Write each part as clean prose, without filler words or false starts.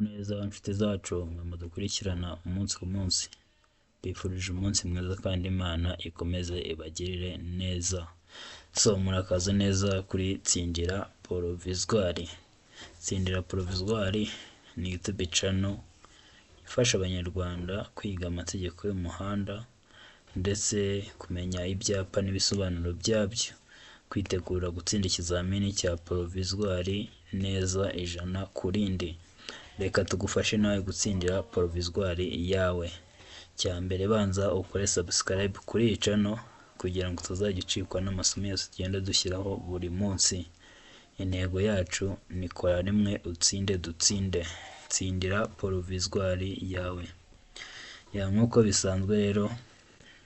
neza inshuti zacu mwe dukurikirana umunsi ku munsi, bifurije umunsi mwiza kandi Imana ikomeze ibagirire neza. Murakaza neza kuri Tsindira Provisoire. Tsindira Provisoire ni YouTube channel ifasha abanyarwanda kwiga amategeko y'umuhanda ndetse kumenya ibyapa n'ibisobanuro byabyo, kwitegura gutsinda ikizamini cya Provisoire neza 100%. Reka tugufashe nawe gutsindira Provisoire yawe. Cyambere banza ukore subscribe kuri iyi channel kugira ngo tuzagicikwa n'amasomo yose tugenda dushyiraho buri munsi. Intego yacu ni kora rimwe utsinde dutsinde. Tsindira Provisoire yawe. Nk'uko bisanzwe rero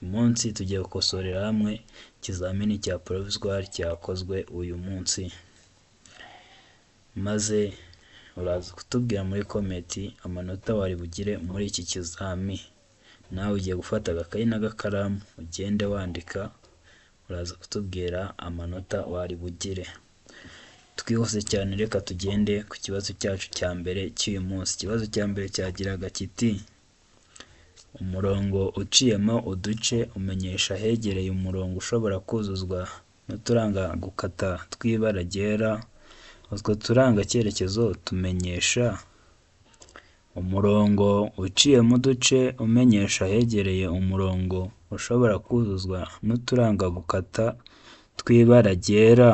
umunsi tugiye gukosorera hamwe ikizamini cya Provisoire cyakozwe uyu munsi, maze uraza kutubwira muri comment amanota wari bugire muri iki kizami. Nawe ugiye gufata agakayi n'agakaramu ugende wandika, uraza kutubwira amanota wari bugire. Twihuse cyane, reka tugende ku kibazo cyacu cya mbere cy'uyu munsi. Ikibazo cya mbere cyagiraga kiti: umurongo uciyemo uduce umenyesha ahegereye umurongo ushobora kuzuzwa n'uturanga gukata tw'ibara ryera. Utwo turanga cyerekezo tumenyesha. Umurongo uciyemo uduce umenyesha ahegereye umurongo ushobora kuzuzwa n'uturanga gukata tw'ibara ryera.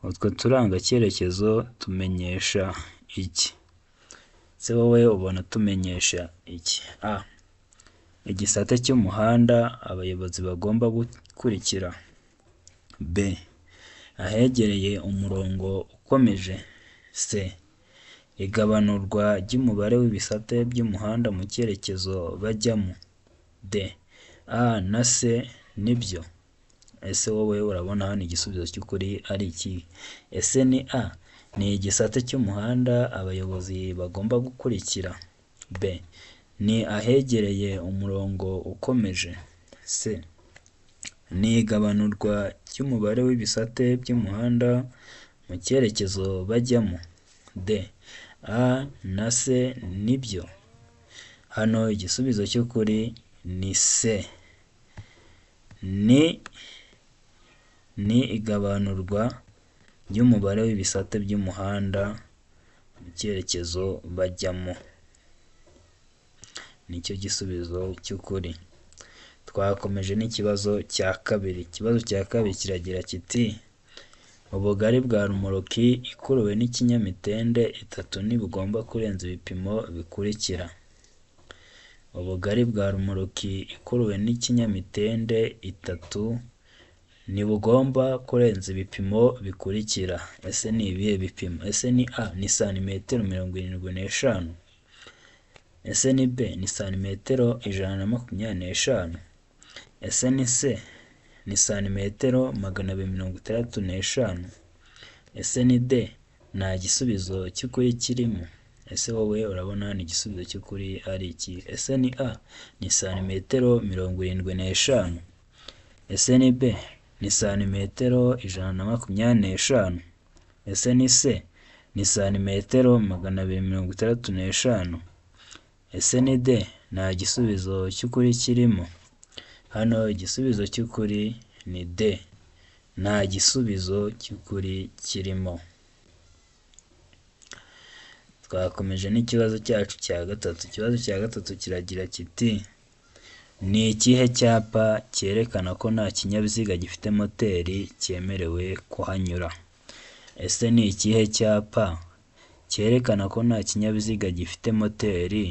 Utwo turanga cyerekezo tumenyesha iki? Se wowe ubona tumenyesha iki? A. Igisate cy'umuhanda abayobozi bagomba gukurikira. B. Ahegereye umurongo ukomeje. C. Igabanurwa ry'umubare w'ibisate by'umuhanda mu cyerekezo bajyamo. D. A na C nibyo. Ese wowe urabona hano igisubizo cy'ukuri ari iki? Ese ni A, ni igisate cy'umuhanda abayobozi bagomba gukurikira. B. Ni ahegereye umurongo ukomeje. C. Ni igabanurwa ry'umubare w'ibisate by'umuhanda mu cyerekezo bajyamo. D. A na C nibyo. Hano igisubizo cy'ukuri ni C. Ni igabanurwa ry'umubare w'ibisate by'umuhanda mu cyerekezo bajyamo. Nicyo gisubizo cy'ukuri. Twakomeje n'ikibazo cya kabiri. Ikibazo cya kabiri kiragira kiti: ubugari bwa rumoroki ikuruwe n'ikinyamitende 3 ntibugomba kurenza ibipimo bikurikira. Ubugari bwa rumoroki ikuruwe n'ikinyamitende 3 ntibugomba kurenza ibipimo bikurikira. Ese ni ibihe bipimo? Ese ni A, ni santimetero 75. Ese ni B, ni santimetero 125. Ese ni C, ni santimetero 265. Ese ni D, nta gisubizo cy'ukuri kirimo. Ese wowe urabona ni igisubizo cy'ukuri ari iki? Ese ni A, ni santimetero 75. Ese ni B, ni santimetero 125. Ese ni C, ni santimetero 265. Ese ni D, nta gisubizo cy'ukuri kirimo. Hano igisubizo cy'ukuri ni D, nta gisubizo cy'ukuri kirimo. Twakomeje n'ikibazo cyacu cya gatatu. Ikibazo cya gatatu kiragira kiti: ni ikihe cyapa cyerekana ko nta kinyabiziga gifite moteri cyemerewe kuhanyura? Ese ni ikihe cyapa cyerekana ko nta kinyabiziga gifite moteri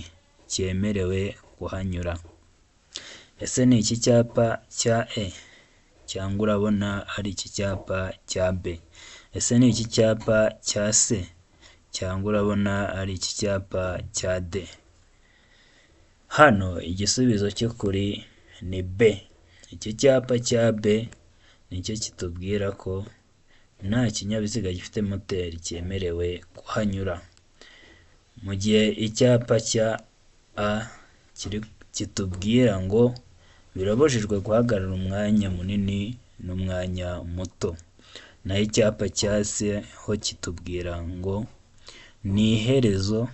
cyemerewe kuhanyura? Ese ni iki cyapa cya E, cyangwa urabona ari iki cyapa cya B? Ese ni iki cyapa cya C, cyangwa urabona ari iki cyapa cya D? Hano igisubizo cy'ukuri ni B. Iki cyapa cya B nicyo kitubwira ko nta kinyabiziga gifite moteri cyemerewe kuhanyura, mu gihe icyapa cya A kitubwira ngo birabujijwe guhagarara umwanya munini n'umwanya muto, naho icyapa cya C ho kitubwira ngo ni iherezo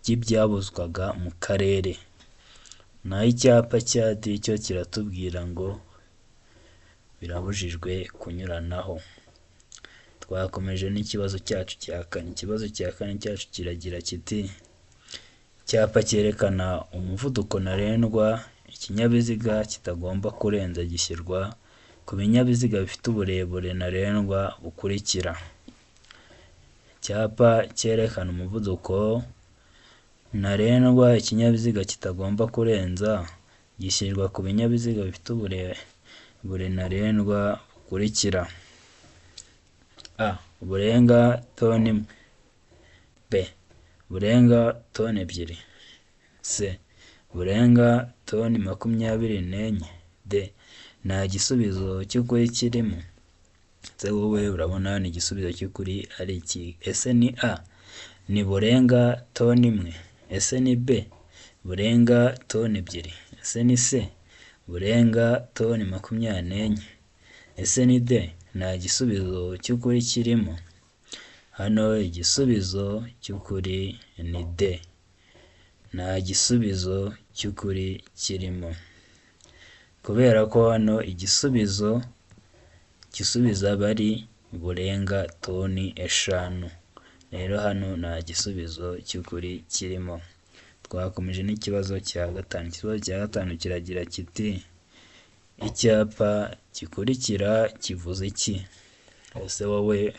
by'ibyabuzwaga mu karere. Naho icyapa cya D cyo kiratubwira ngo birabujijwe kunyuranaho. Twakomeje n'ikibazo cyacu cya kane. Ikibazo cya kane cyacu kiragira kiti icyapa cyerekana umuvuduko ntarengwa ikinyabiziga kitagomba kurenza gishyirwa ku binyabiziga bifite uburebure ntarengwa bukurikira. Icyapa cyerekana umuvuduko ntarengwa ikinyabiziga kitagomba kurenza gishyirwa ku binyabiziga bifite uburebure ntarengwa bukurikira: A. Burenga toni imwe. B. Burenga toni ebyiri. C. Burenga toni 24. D. Nta gisubizo cy'ukuri kirimo. Ese wowe urabona ni igisubizo cy'ukuri ari iki? Ese ni A. Ni burenga toni imwe. Ese ni B. Burenga toni ebyiri. Ese ni C. Burenga toni 24. Ese ni D. Nta gisubizo cy'ukuri kirimo. Hano igisubizo cy'ukuri ni D. Nta gisubizo cy'ukuri kirimo. Kubera ko hano igisubizo aba ari burenga toni 5. Rero hano nta gisubizo cy'ukuri kirimo. Twakomeje n'ikibazo cya gatanu. Ikibazo cya gatanu kiragira kiti icyapa gikurikira kivuze iki? Ese wowe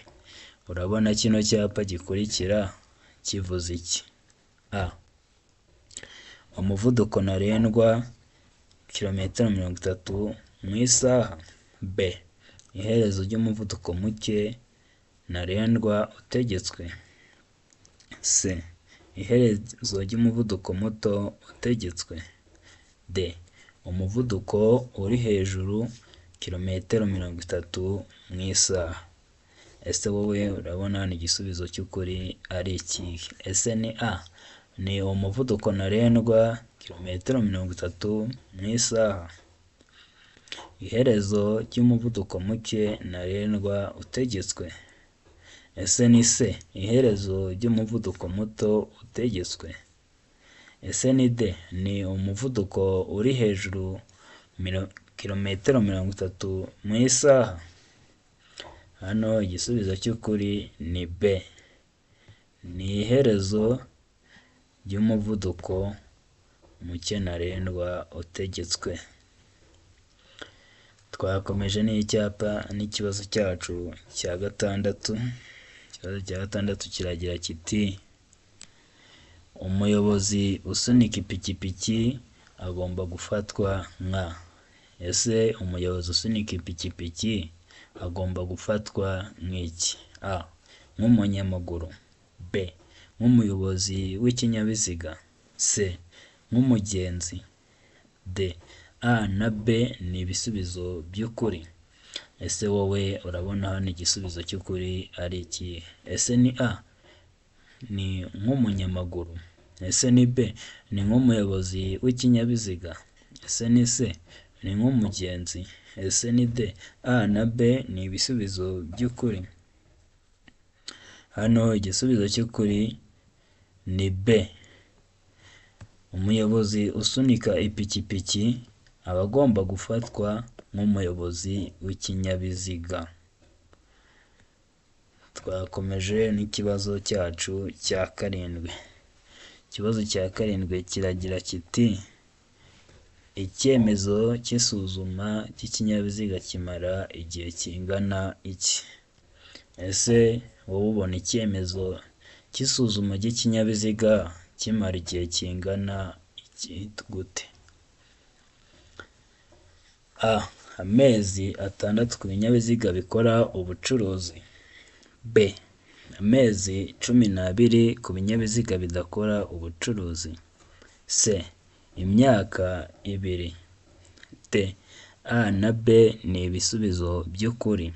urabona kino cyapa gikurikira kivuze iki? A. Umuvuduko ntarengwa kilometero 30 mu isaha. B. Iherezo ry'umuvuduko muke ntarengwa utegetswe. C. Iherezo ry'umuvuduko muto utegetswe. D. Umuvuduko uri hejuru kilometero 30 mu isaha. Ese wowe urabona ni igisubizo cy'ukuri ari iki? Ese ni A. Ni umuvuduko ntarengwa kilometero 30 mu isaha. Iherezo ry'umuvuduko muke ntarengwa utegetswe. Ese ni C. Iherezo ry'umuvuduko muto utegetswe. Ese ni D. Ni umuvuduko uri hejuru kilometero 30 mu isaha. Hano igisubizo cy'ukuri ni B. Ni iherezo ry'umuvuduko muke ntarengwa utegetswe. Twakomeje n'icyapa n'ikibazo cyacu cya gatandatu. Ikibazo cya gatandatu kiragira kiti umuyobozi usunika ipikipiki agomba gufatwa nka. Ese umuyobozi usunika ipikipiki agomba gufatwa nk'iki? A. Nk'umunyamaguru. B. Nk'umuyobozi w'ikinyabiziga. C. Nk'umugenzi. D. A na B ni ibisubizo by'ukuri. Ese wowe urabona hano igisubizo cy'ukuri ari iki? Ese ni A. Ni nk'umunyamaguru. Ese ni B. Ni nk'umuyobozi w'ikinyabiziga. Ese ni C. Ni nk'umugenzi. Ese ni D. A na B ni ibisubizo by'ukuri. Hano igisubizo cy'ukuri ni B. Umuyobozi usunika ipikipiki aba agomba gufatwa nk'umuyobozi w'ikinyabiziga. Twakomeje n'ikibazo cyacu cya karindwi. Ikibazo cya karindwi kiragira kiti icyemezo cy'isuzuma cy'ikinyabiziga kimara igihe kingana iki? Ese wowe ubona icyemezo cy'isuzuma ry'ikinyabiziga kimara igihe kingana iki gute? A. Amezi 6 ku binyabiziga bikora ubucuruzi. B. Amezi 12 ku binyabiziga bidakora ubucuruzi. C. Imyaka 2. D. A na B ni ibisubizo by'ukuri.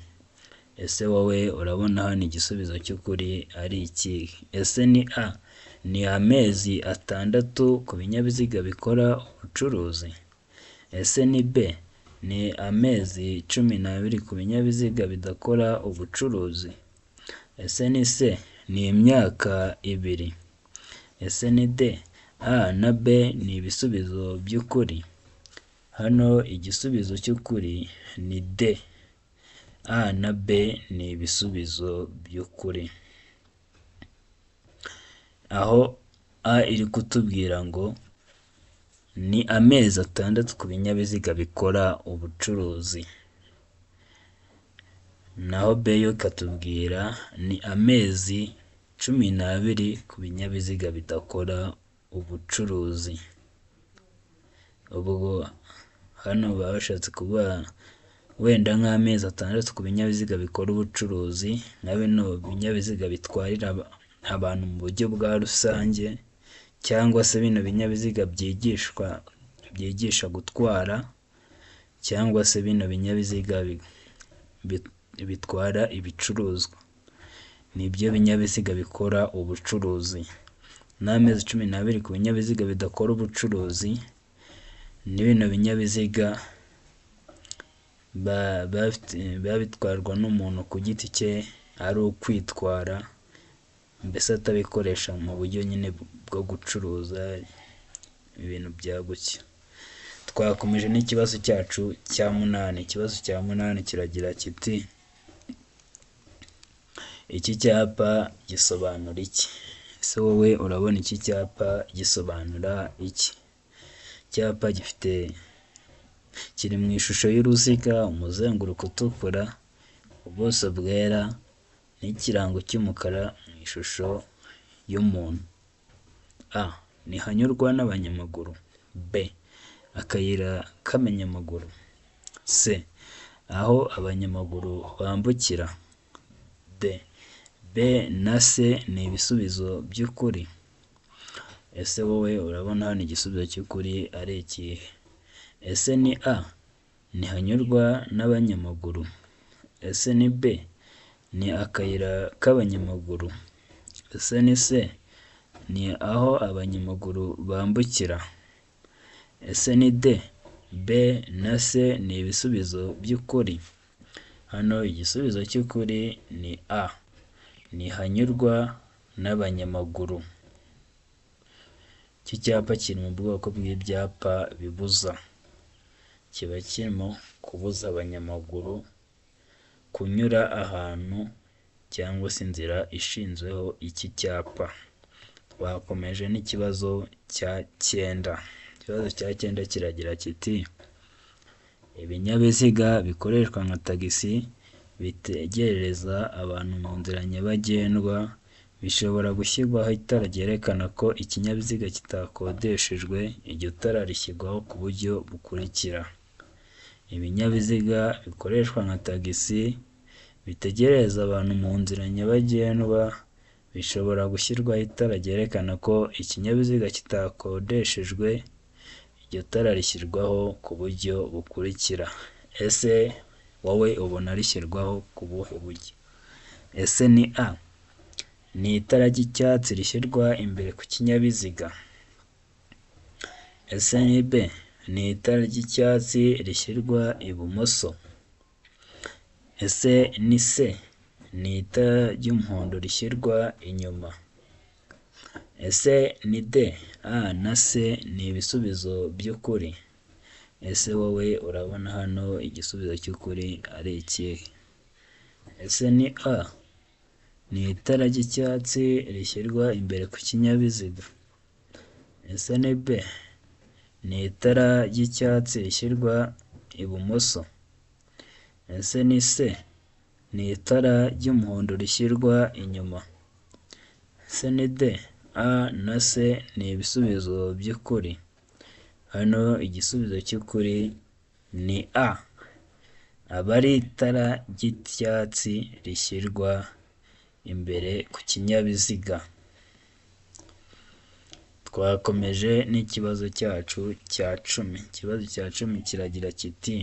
Ese wowe urabona hano igisubizo cy'ukuri ari iki? Ese ni A. Ni amezi 6 ku binyabiziga bikora ubucuruzi. Ese ni B. Ni amezi 12 ku binyabiziga bidakora ubucuruzi. Ese ni C. Ni imyaka 2. ese ni D? A na B ni ibisubizo by'ukuri. Hano igisubizo cy'ukuri ni D. A na B ni ibisubizo by'ukuri. Aho A iri kutubwira ngo ni amezi 6 ku binyabiziga bikora ubucuruzi. Naho B yo ikatubwira ni amezi 12 ku binyabiziga bidakora ubucuruzi. Ubwo hano baba bashatse kuvuga wenda nk'amezi 6 ku binyabiziga bikora ubucuruzi, nka bino binyabiziga bitwarira abantu mu buryo bwa rusange, cyangwa se bino binyabiziga byigisha gutwara, cyangwa se bino binyabiziga bitwara ibicuruzwa. Nibyo binyabiziga bikora ubucuruzi. N'amezi 12 ku binyabiziga bidakora ubucuruzi ni bino binyabiziga biba bitwarwa n'umuntu ku giti cye, ari ukwitwara, mbese atabikoresha mu buryo nyine bwo gucuruza ibintu bya gutya. Twakomeje n'ikibazo cyacu cya 8. Ikibazo cya 8 kiragira kiti: iki cyapa gisobanura iki? Ese wowe urabona iki cyapa gisobanura iki? Icyapa kiri mu ishusho y'uruziga, umuzenguruko utukura, ubuso bwera, n'ikirango cy'umukara mu ishusho y'umuntu. A. Ntihanyurwa n'abanyamaguru. B. Akayira k'abanyamaguru. C. Aho abanyamaguru bambukira. D. B na C ni ibisubizo by'ukuri. Ese wowe urabona hano igisubizo cy'ukuri ari ikihe? Ese ni A. Ntihanyurwa n'abanyamaguru. Ese ni B. Ni akayira k'abanyamaguru. Ese ni C. Ni aho abanyamaguru bambukira. Ese ni D. B na C ni ibisubizo by'ukuri. Hano igisubizo cy'ukuri ni A. Ntihanyurwa n'abanyamaguru. Iki cyapa kiri mu bwoko bw'ibyapa bibuza. Kiba kirimo kubuza abanyamaguru kunyura ahantu cyangwa se inzira ishinzweho iki cyapa. Twakomeje n'ikibazo cya 9. Ikibazo cya 9 kiragira kiti: ibinyabiziga bikoreshwa nka tagisi bitegerereza abantu mu nzira nyabagendwa bishobora gushyirwaho itara ryerekana ko ikinyabiziga kitakodeshejwe. Iryo tara rishyirwaho ku buryo bukurikira: ibinyabiziga bikoreshwa nka tagisi bitegerereza abantu mu nzira nyabagendwa bishobora gushyirwaho itara ryerekana ko ikinyabiziga kitakodeshejwe. Iryo tara rishyirwaho ku buryo bukurikira. Ese wowe ubona rishyirwaho ku buhe buryo? Ese ni A. Ni itara ry'icyatsi rishyirwa imbere ku kinyabiziga. Ese ni B. Ni itara ry'icyatsi rishyirwa ibumoso. Ese ni C. Ni itara ry'umuhondo rishyirwa inyuma. Ese ni D. A na C ni ibisubizo by'ukuri. Ese wowe urabona hano igisubizo cy'ukuri ari ikihe? Ese ni A. Ni itara ry'icyatsi rishyirwa imbere ku kinyabiziga. Ese ni B. Ni itara ry'icyatsi rishyirwa ibumoso. Ese ni C. Ni itara ry'umuhondo rishyirwa inyuma. Ese ni D. A na C ni ibisubizo by'ukuri. Hano igisubizo cy'ukuri ni A. Aba ari itara ry'icyatsi rishyirwa imbere ku kinyabiziga. Twakomeje n'ikibazo cyacu cya 10. Ikibazo cya 10 kiragira kiti: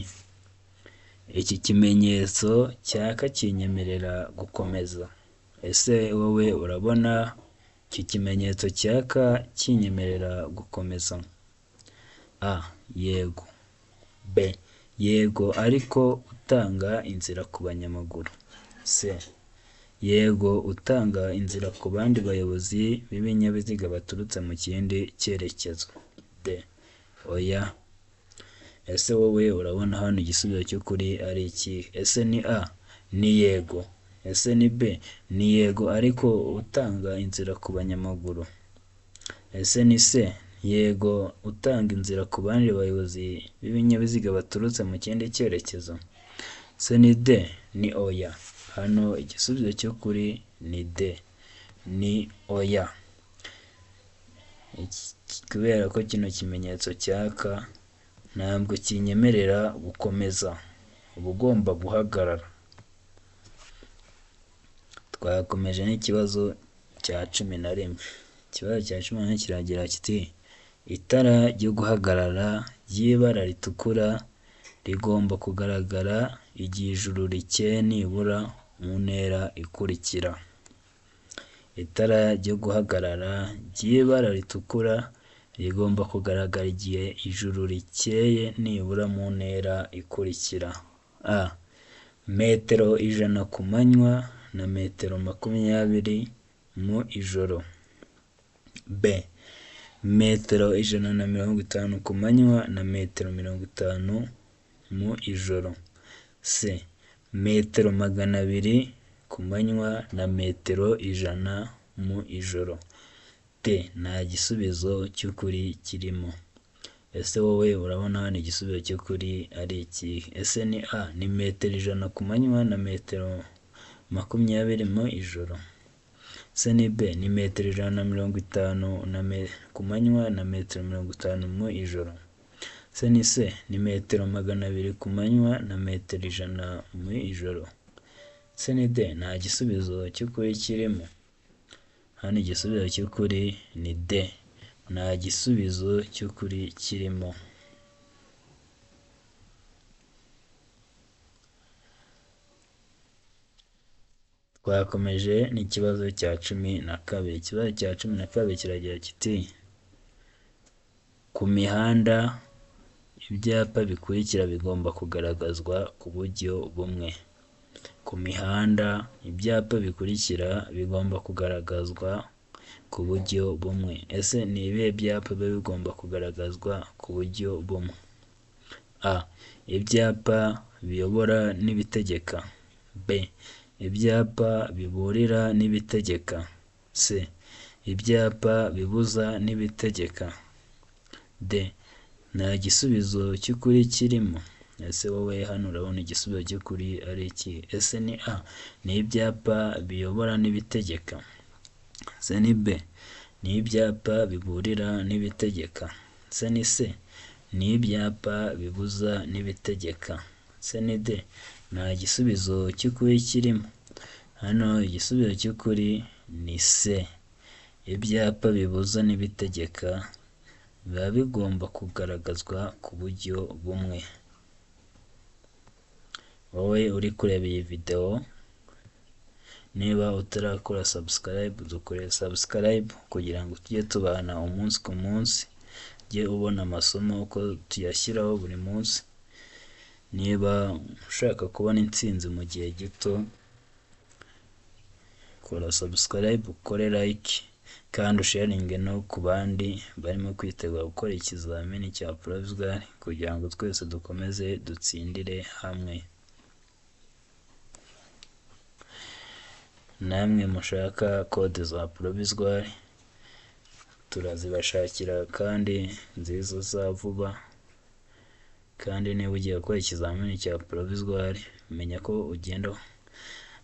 iki kimenyetso cyaka kinyemerera gukomeza. Ese wowe urabona iki kimenyetso cyaka kinyemerera gukomeza? A. Yego. B. Yego ariko utanga inzira ku banyamaguru. C. yego utanga inzira ku bandi bayobozi b'ibinyabiziga baturutse mu kindi cyerekezo. D. Oya. Ese wowe urabona hano igisubizo cy'ukuri ari iki? Ese ni A? Ni yego. Ese ni B? Ni yego ariko utanga inzira ku banyamaguru. Ese ni C? Yego utanga inzira ku bandi bayobozi b'ibinyabiziga baturutse mu kindi cyerekezo. Ese ni D? Ni oya. Hano igisubizo cy'ukuri ni D. Ni oya. Kubera ko kino kimenyetso cyaka ntabwo kinyemerera gukomeza, uba ugomba guhagarara. Twakomeje n'ikibazo cya 11. Ikibazo cya 11 kiragira kiti itara ryo guhagarara ry'ibara ritukura rigomba kugaragara igihe ijuru rikeye nibura mu ntera ikurikira. Itara ryo guhagarara ry'ibara ritukura rigomba kugaragara igihe ijuru rikeye nibura mu ntera ikurikira. A. Metero 100 ku manywa na metero 20 mu ijoro. B. Metero 150 ku manywa na metero 50 mu ijoro. C. Metero 200 ku manywa na metero 100 mu ijoro. D. Nta gisubizo cy'ukuri kirimo. Ese wowe urabona hano igisubizo cy'ukuri ari iki? Ese ni A? Ni metero 100 ku manywa na metero 20 mu ijoro. Ese ni B? Ni metero 150 ku manywa na metero 50 mu ijoro. Ese ni C? Ni metero 200 ku manywa na metero 100 mu ijoro. Ese ni D? Nta gisubizo cy'ukuri kirimo. Hano igisubizo cy'ukuri ni D. Nta gisubizo cy'ukuri kirimo. Twakomeje n'ikibazo cya 12. Ikibazo cya 12 kiragira kiti ku mihanda ibyapa bikurikira bigomba kugaragazwa ku buryo bumwe. Ku mihanda ibyapa bikurikira bigomba kugaragazwa ku buryo bumwe. Ese ni ibihe byapa biba bigomba kugaragazwa ku buryo bumwe? A. Ibyapa biyobora n'ibitegeka. B. Ibyapa biburira n'ibitegeka. C. Ibyapa bibuza n'ibitegeka. D. Nta gisubizo cy'ukuri kirimo. Ese wowe hano urabona igisubizo cy'ukuri ari iki? Ese ni A? Ni ibyapa biyobora n'ibitegeka. Ese ni B? Ni ibyapa biburira n'ibitegeka. Ese ni C? Ni ibyapa bibuza n'ibitegeka. Ese ni D? Nta gisubizo cy'ukuri kirimo. Hano igisubizo cy'ukuri ni C. Ibyapa bibuza n'ibitegeka biba bigomba kugaragazwa ku buryo bumwe. Wowe uri kureba iyi video, niba utarakora subscribe, dukore subscribe kugira ngo tujye tubana umunsi ku munsi, ujye ubona amasomo uko tuyashyiraho buri munsi. Niba ushaka kubona intsinzi mu gihe gito, kora subscribe, ukore like kandi usharinge no ku bandi barimo kwitegura gukora ikizamini cya Provisoire kugira ngo twese dukomeze dutsindire hamwe. Namwe mushaka code za Provisoire turazibashakira kandi nziza za vuba. Kandi niba ugiye gukora ikizamini cya Provisoire, menya ko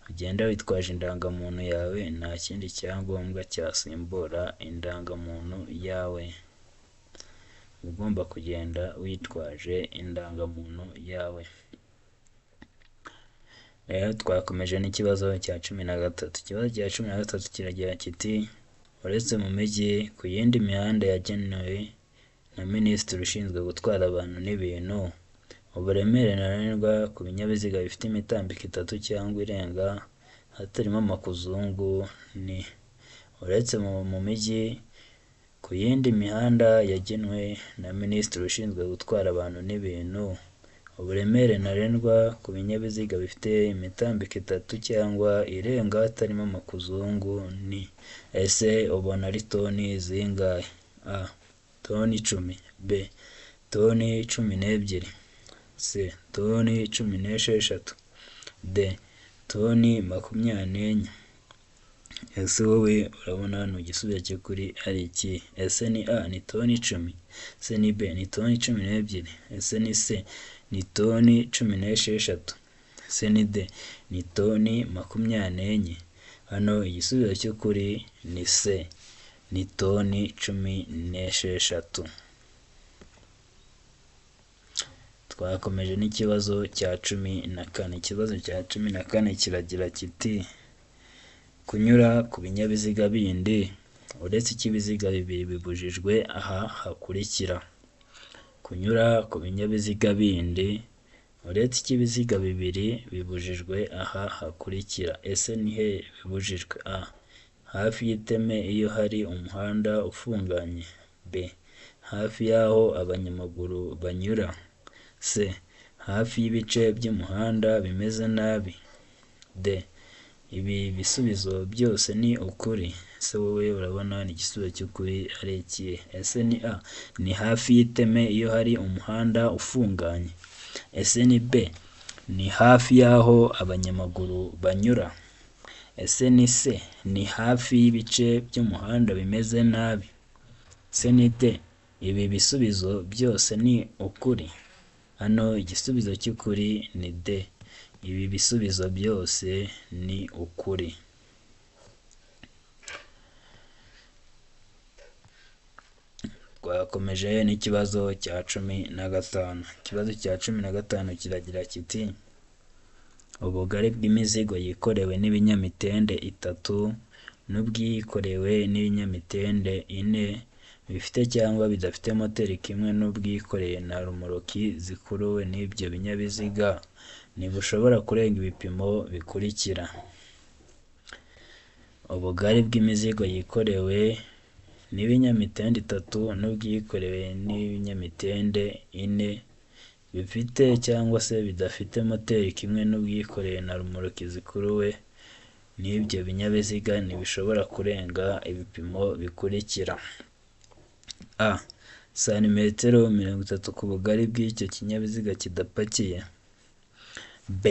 ugenda witwaje indangamuntu yawe, nta kindi cyangombwa cyasimbura indangamuntu yawe. Ugomba kugenda witwaje indangamuntu yawe. Rero twakomeje n'ikibazo cya 13. Ikibazo cya 13 kiragira kiti uretse mu mijyi ku yindi mihanda yagenewe na Minisitiri ushinzwe gutwara abantu n'ibintu, uburemere ntarengwa ku binyabiziga bifite imitambiko 3 cyangwa irenga hatarimo amakuzungu ni uretse mu mijyi ku yindi mihanda yagenwe na Minisitiri ushinzwe gutwara abantu n'ibintu, uburemere ntarengwa ku binyabiziga bifite imitambiko itatu cyangwa irenga hatarimo amakuzungu ni ese ubona ari toni zingahe? A. Toni 10. B. Toni 12. C. Toni 16. D. Toni 24. Ese wowe urabona hano igisubizo cy'ukuri ari iki? Ese ni A ni toni 10? Ese ni B ni toni 12? Ese ni C ni toni 16? Ese ni D ni toni 24? Hano igisubizo cy'ukuri ni C ni toni 16. Twakomeje n'ikibazo cya 14. Ikibazo cya 14 kiragira kiti kunyura ku binyabiziga bindi uretse ikibiziga bibiri bibujijwe aha hakurikira. Kunyura ku binyabiziga bindi uretse ikibiziga bibiri bibujijwe aha hakurikira. Ese ni he bibujijwe? A. Hafi y'iteme iyo hari umuhanda ufunganye. B. Hafi y'aho abanyamaguru banyura. C. Hafi y'ibice by'umuhanda bimeze nabi. D. Ibi bisubizo byose ni ukuri. Ese wowe urabona ni igisubizo cy'ukuri ari ikihe? Ese ni A ni hafi y'iteme iyo hari umuhanda ufunganye. Ese ni B ni hafi y'aho abanyamaguru banyura. Ese ni C ni hafi y'ibice by'umuhanda bimeze nabi. Ese ni D ibi bisubizo byose ni ukuri. Hano igisubizo cy'ukuri ni D. Ibi bisubizo byose ni ukuri. Twakomeje n'ikibazo cya 15. Ikibazo cya 15 kiragira kiti ubugari bw'imizigo yikorewe n'ibinyamitende 3 n'ubwikorewe n'ibinyamitende 4 bifite cyangwa bidafite moteri kimwe n'ubwikoreye na rumoroki zikuruwe n'ibyo binyabiziga ntibushobora kurenga ibipimo bikurikira. Ubugari bw'imizigo yikorewe n'ibinyamitende 3 n'ubwikorewe n'ibinyamitende 4 bifite cyangwa se bidafite moteri kimwe n'ubwikoreye na rumoroki zikuruwe n'ibyo binyabiziga ntibishobora kurenga ibipimo bikurikira. A. Santimetero 30 ku bugari bw'icyo kinyabiziga kidapakiye. B.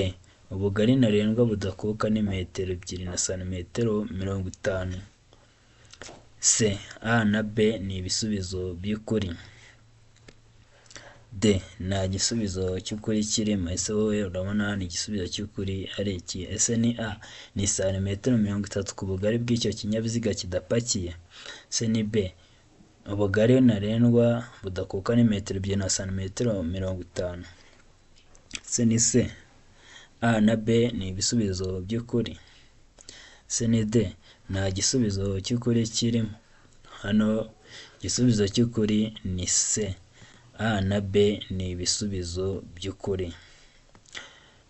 Ubugari ntarengwa budakuka ni metero 2 na santimetero 50. C. A na B ni ibisubizo by'ukuri. D. Nta gisubizo cy'ukuri kirimo. Ese wowe urabona ni igisubizo cy'ukuri ari iki? Ese ni A ni santimetero 30 ku bugari bw'icyo kinyabiziga kidapakiye. C ni B ubugari ntarengwa budakuka ni metero 2 na santimetero 50. C ni C. A na B ni ibisubizo by'ukuri. C ni D nta gisubizo cy'ukuri kirimo. Hano igisubizo cy'ukuri ni C. A na B ni ibisubizo by'ukuri.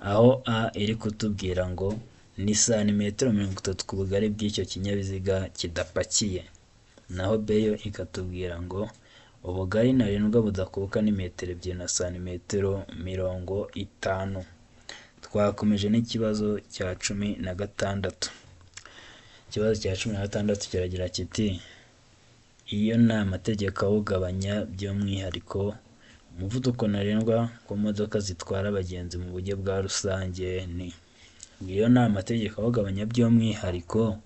Aho A iri kutubwira ngo ni santimetero 30 ku bugari bw'icyo kinyabiziga kidapakiye, naho B yo ikatubwira ngo ubugari ntarengwa budakuka ni metero 2 na santimetero 50. Twakomeje n'ikibazo cya 16. Ikibazo cya 16 kiragira kiti iyo nta mategeko awugabanya by'umwihariko umuvuduko ntarengwa ku modoka zitwara abagenzi mu buryo bwa rusange ni. Iyo nta mategeko awugabanya by'umwihariko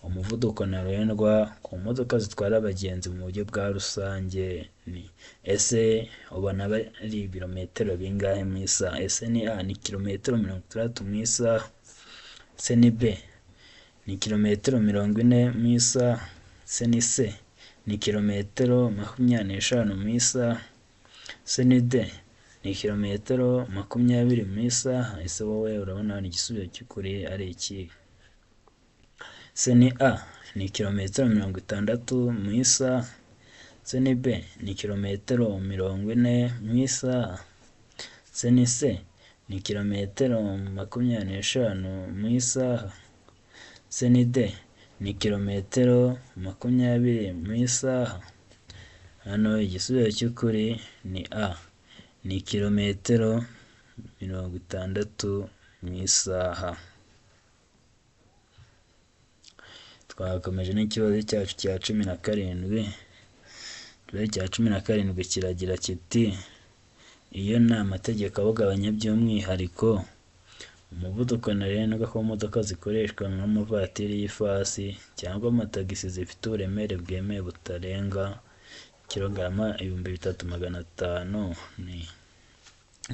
umuvuduko ntarengwa ku modoka zitwara abagenzi mu buryo bwa rusange ni. Ese ubona ari ibirometero bingahe mu isaha? Ese ni A ni kilometero 60 mu isaha. Ese ni B ni kilometero 40 mu isaha. Ese ni C ni kilometero 25 mu isaha. Ese ni D ni kilometero 20 mu isaha. Ese wowe urabona ni igisubizo cy'ukuri ari iki? Ese ni A ni kilometero 60 mu isaha. Ese ni B ni kilometero 40 mu isaha. Ese ni C ni kilometero 25 mu isaha. Ese ni D ni kilometero 20 mu isaha. Hano igisubizo cy'ukuri ni A ni kilometero 60 mu isaha. Twakomeje n'ikibazo cyacu cya 17. Ikibazo cya 17 kiragira kiti iyo nta mategeko awugabanya by'umwihariko umuvuduko ntarengwa ku modoka zikoreshwa nk'amavatiri y'ifasi cyangwa amatagisi zifite uburemere bwemewe butarenga kilograma 3500 ni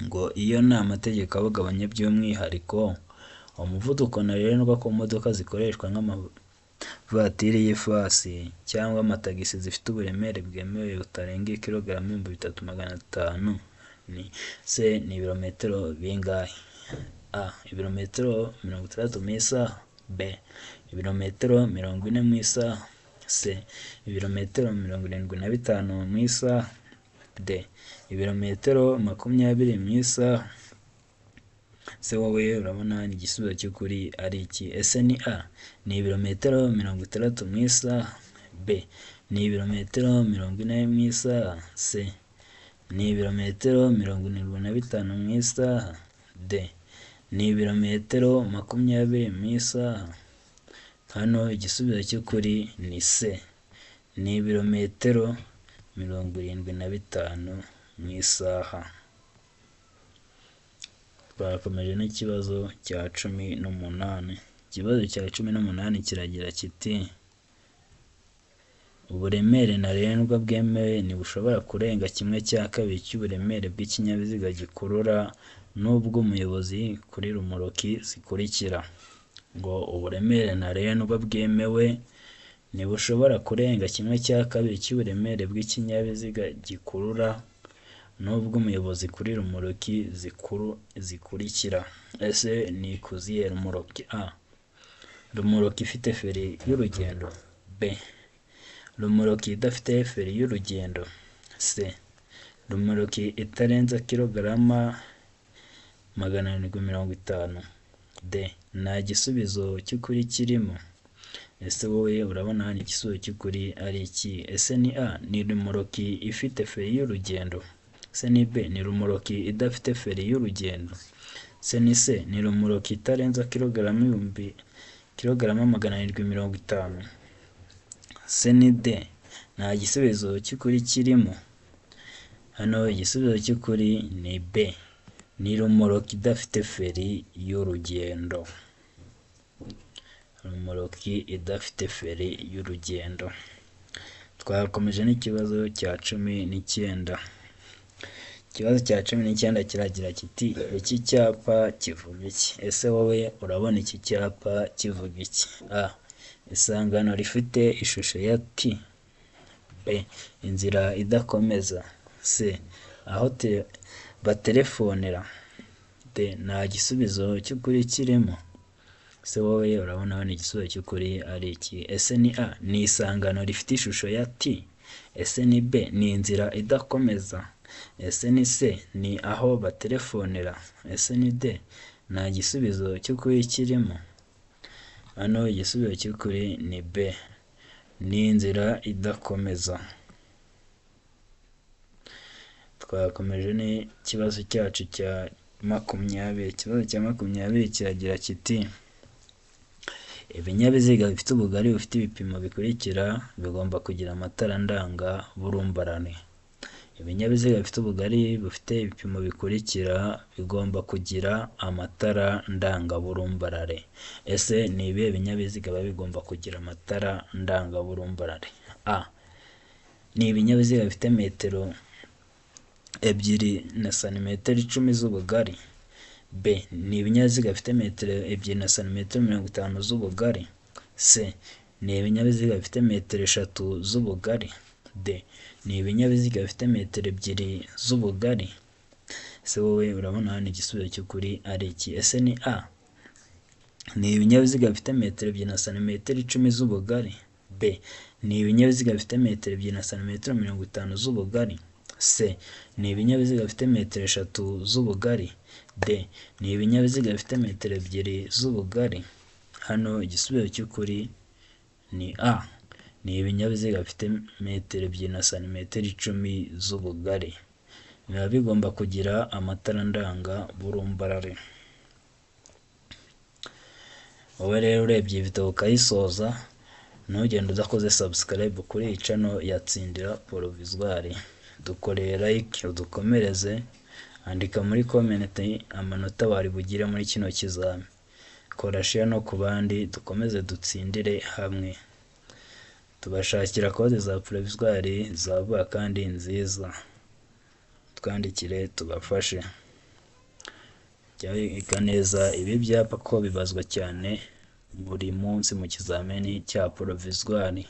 ngo iyo nta mategeko awugabanya by'umwihariko umuvuduko ntarengwa ku modoka zikoreshwa nk'amavatiri y'ifasi cyangwa amatagisi zifite uburemere bwemewe butarenga kilograma 3500 ni se ni ibirometero bingahe? A. Ibirometero 60 mu isaha. B. Ibirometero 40 mu isaha. C. Ibirometero 75 mu isaha. D. Ibirometero 20 mu isaha. Se wowe urabona ni igisubizo cy'ukuri ari iki? Ese ni A. Ni ibirometero 60 mu isaha. B. Ni ibirometero 40 mu isaha. C. Ni ibirometero 75 mu isaha. D. Ni ibirometero 20 mu isaha. Hano igisubizo cy'ukuri ni C. Ni ibirometero 75 mu isaha. Twakomeje n'ikibazo cya 18. Ikibazo cya 18 kiragira kiti uburemere ntarengwa bwemewe ntibushobora kurenga 1/2 cy'uburemere bw'ikinyabiziga gikurura n'ubw'umuyobozi kuri rumoroki zikurikira. Ngo uburemere ntarengwa bwemewe ntibushobora kurenga 1/2 cy'uburemere bw'ikinyabiziga gikurura n'ubw'umuyobozi kuri rumoroki zikurikira. Ese ni kuzihe rumoroki? A. Rumoroki ifite feri y'urugendo. B. Rumoroki idafite feri y'urugendo. C. Rumoroki itarenza kilograma 750. D. Nta gisubizo cy'ukuri kirimo. Ese wowe urabona hano igisubizo cy'ukuri ari iki? Ese ni A. Ni rumoroki ifite feri y'urugendo. C ni B. Ni rumoroki idafite feri y'urugendo. C ni C. Ni rumoroki itarenza kilograma 750. C ni D. Nta gisubizo cy'ukuri kirimo. Hano igisubizo cy'ukuri ni B. Ni rumoroki idafite feri y'urugendo. Rumoroki idafite feri y'urugendo. Twakomeje n'ikibazo cya 19. Ikibazo cya 19 kiragira kiti iki cyapa kivuga iki? Ese wowe urabona iki cyapa kivuga iki? A. Isangano rifite ishusho ya T. B. Inzira idakomeza. C. Aho batelefonera. D. Nta gisubizo cy'ukuri kirimo. Ese wowe urabona hano igisubizo cy'ukuri ari iki? Ese ni A. Ni isangano rifite ishusho ya T. Ese ni B. Ni inzira idakomeza. Ese ni C. Ni aho batelefonera. Ese ni D. Nta gisubizo cy'ukuri kirimo. Hano igisubizo cy'ukuri ni B. Ni inzira idakomeza. Twakomeje n'ikibazo cyacu cya 20. Ikibazo cya 20 kiragira kiti ibinyabiziga bifite ubugari bufite ibipimo bikurikira bigomba kugira amatara ndanga burumbarane. Ibinyabiziga bifite ubugari bufite ibipimo bikurikira bigomba kugira amatara ndangaburumbarare. Ese ni ibihe binyabiziga biba bigomba kugira amatara ndangaburumbarare? A. Ni ibinyabiziga bifite metero 2 na santimetero 10 z'ubugari. B. Ni ibinyabiziga bifite metero 2 na santimetero 50 z'ubugari. C. Ni ibinyabiziga bifite metero 3 z'ubugari. D. Ni ibinyabiziga bifite metero 2 z'ubugari. Ese wowe urabona hano igisubizo cy'ukuri ari iki? Ese ni A. Ni ibinyabiziga bifite metero 2 na santimetero 10 z'ubugari. B. Ni ibinyabiziga bifite metero 2 na santimetero 50 z'ubugari. C. Ni ibinyabiziga bifite metero 3 z'ubugari. D. Ni ibinyabiziga bifite metero 2 z'ubugari. Hano igisubizo cy'ukuri ni A. Ni ibinyabiziga bifite metero 2 na santimetero 10 z'ubugari. biba bigomba kugira amatara ndanga burumbarare. Wowe rero urebye iyi video ukayisoza, ntugende udakoze subscribe kuri iyi channel ya Tsindira Provisoire. Dukoreye like, udukomereze, andika muri comment amanota wari bugire muri kino kizami. Kora share no ku bandi, dukomeze dutsindire hamwe. Tubashakira kode za Provisoire za vuba kandi nziza. Twandikire tubafashe. Jya wiga neza ibi byapa ko bibazwa cyane buri munsi mu kizamini cya Provisoire.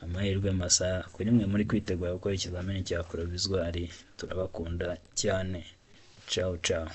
Amahirwe masa kuri mwe muri kwitegura gukora ikizamini cya Provisoire. Turabakunda cyane. Ciao ciao.